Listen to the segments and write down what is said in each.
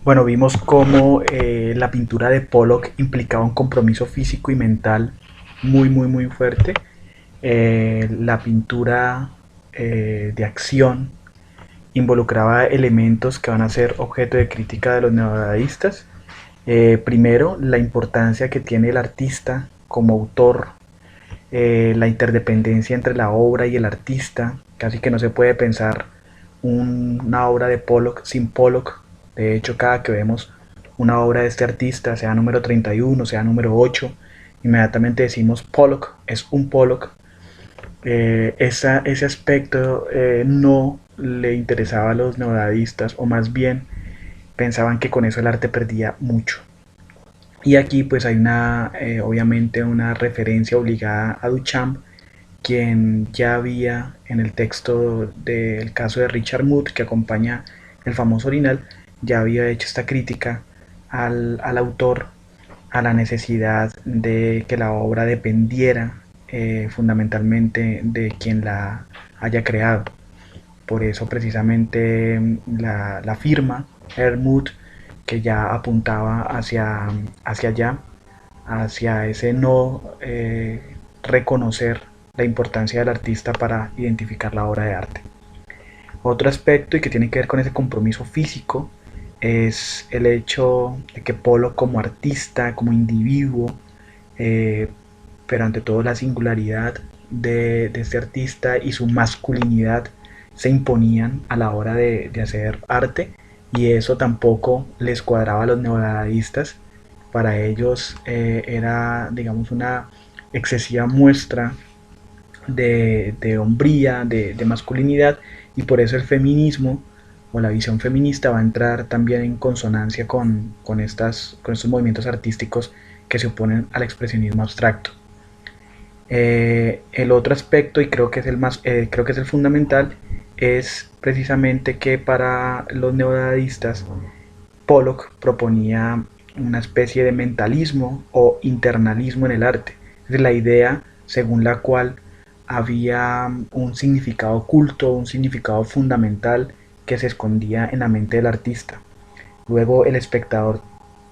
Bueno, vimos cómo la pintura de Pollock implicaba un compromiso físico y mental muy fuerte. La pintura de acción involucraba elementos que van a ser objeto de crítica de los neodadaístas. Primero, la importancia que tiene el artista como autor, la interdependencia entre la obra y el artista. Casi que no se puede pensar una obra de Pollock sin Pollock. De hecho, cada que vemos una obra de este artista, sea número 31, sea número 8, inmediatamente decimos Pollock, es un Pollock. Ese aspecto no le interesaba a los neodadistas, o más bien pensaban que con eso el arte perdía mucho. Y aquí pues hay obviamente una referencia obligada a Duchamp, quien ya había en el texto del caso de Richard Muth, que acompaña el famoso orinal, ya había hecho esta crítica al autor, a la necesidad de que la obra dependiera fundamentalmente de quien la haya creado. Por eso precisamente la firma Hermut, que ya apuntaba hacia allá, hacia ese no reconocer la importancia del artista para identificar la obra de arte. Otro aspecto y que tiene que ver con ese compromiso físico es el hecho de que Polo como artista, como individuo, eh, pero ante todo la singularidad de este artista y su masculinidad se imponían a la hora de hacer arte, y eso tampoco les cuadraba a los neodadaístas. Para ellos era, digamos, una excesiva muestra de hombría, de masculinidad, y por eso el feminismo o la visión feminista va a entrar también en consonancia con estos movimientos artísticos que se oponen al expresionismo abstracto. El otro aspecto, y creo que es el fundamental, es precisamente que para los neodadaístas Pollock proponía una especie de mentalismo o internalismo en el arte. Es decir, la idea según la cual había un significado oculto, un significado fundamental que se escondía en la mente del artista. Luego el espectador,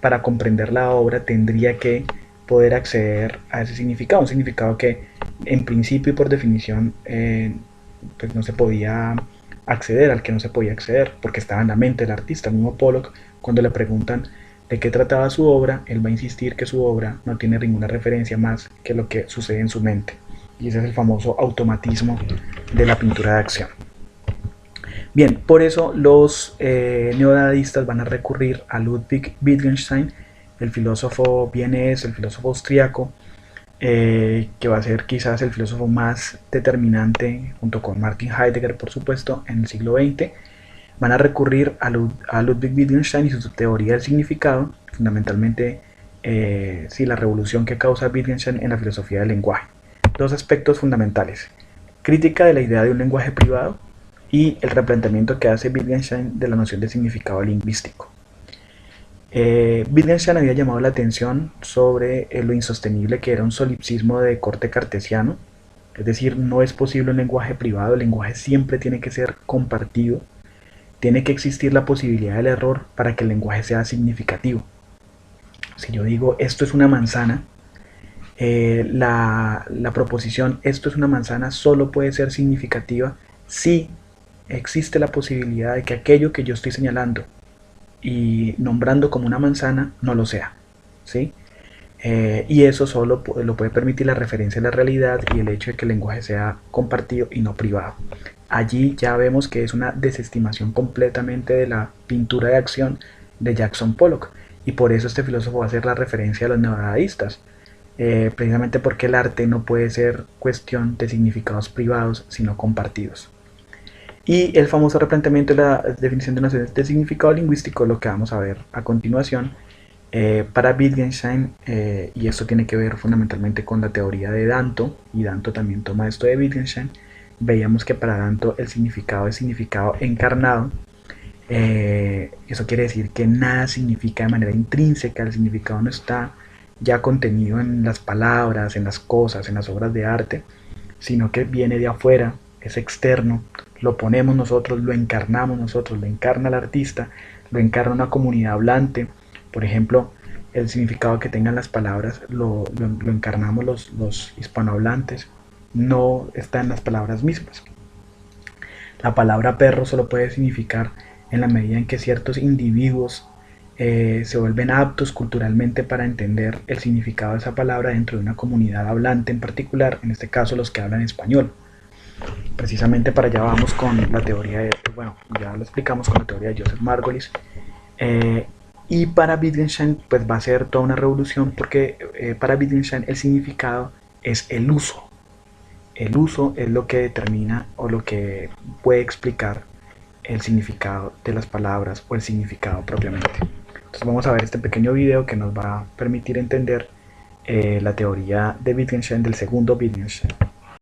para comprender la obra, tendría que poder acceder a ese significado, un significado que en principio y por definición pues no se podía acceder, al que no se podía acceder, porque estaba en la mente del artista. El mismo Pollock, cuando le preguntan de qué trataba su obra, él va a insistir que su obra no tiene ninguna referencia más que lo que sucede en su mente. Y ese es el famoso automatismo de la pintura de acción. Bien, por eso los neodadistas van a recurrir a Ludwig Wittgenstein, el filósofo vienés, el filósofo austriaco, que va a ser quizás el filósofo más determinante, junto con Martin Heidegger, por supuesto, en el siglo XX. Van a recurrir a Ludwig Wittgenstein y su teoría del significado, fundamentalmente sí, la revolución que causa Wittgenstein en la filosofía del lenguaje. Dos aspectos fundamentales: crítica de la idea de un lenguaje privado y el replanteamiento que hace Wittgenstein de la noción de significado lingüístico. Wittgenstein había llamado la atención sobre lo insostenible que era un solipsismo de corte cartesiano, es decir, no es posible un lenguaje privado, el lenguaje siempre tiene que ser compartido, tiene que existir la posibilidad del error para que el lenguaje sea significativo. Si yo digo esto es una manzana, la proposición esto es una manzana solo puede ser significativa si existe la posibilidad de que aquello que yo estoy señalando y nombrando como una manzana no lo sea, ¿sí? Y eso solo lo puede permitir la referencia a la realidad y el hecho de que el lenguaje sea compartido y no privado. Allí ya vemos que es una desestimación completamente de la pintura de acción de Jackson Pollock, y por eso este filósofo va a hacer la referencia a los neodadaístas, precisamente porque el arte no puede ser cuestión de significados privados sino compartidos. Y el famoso replanteamiento de la definición de nociones de significado lingüístico, lo que vamos a ver a continuación, para Wittgenstein, y esto tiene que ver fundamentalmente con la teoría de Danto, y Danto también toma esto de Wittgenstein. Veíamos que para Danto el significado es significado encarnado. Eso quiere decir que nada significa de manera intrínseca, el significado no está ya contenido en las palabras, en las cosas, en las obras de arte, sino que viene de afuera, es externo, lo ponemos nosotros, lo encarnamos nosotros, lo encarna el artista, lo encarna una comunidad hablante. Por ejemplo, el significado que tengan las palabras lo encarnamos los hispanohablantes, no está en las palabras mismas. La palabra perro solo puede significar en la medida en que ciertos individuos se vuelven aptos culturalmente para entender el significado de esa palabra dentro de una comunidad hablante en particular, en este caso los que hablan español. Precisamente para allá vamos con la teoría de, bueno, ya lo explicamos con la teoría de Joseph Margolis. Eh, y para Wittgenstein pues va a ser toda una revolución porque para Wittgenstein el significado es el uso. El uso es lo que determina o lo que puede explicar el significado de las palabras o el significado propiamente. Entonces vamos a ver este pequeño video que nos va a permitir entender la teoría de Wittgenstein, del segundo Wittgenstein.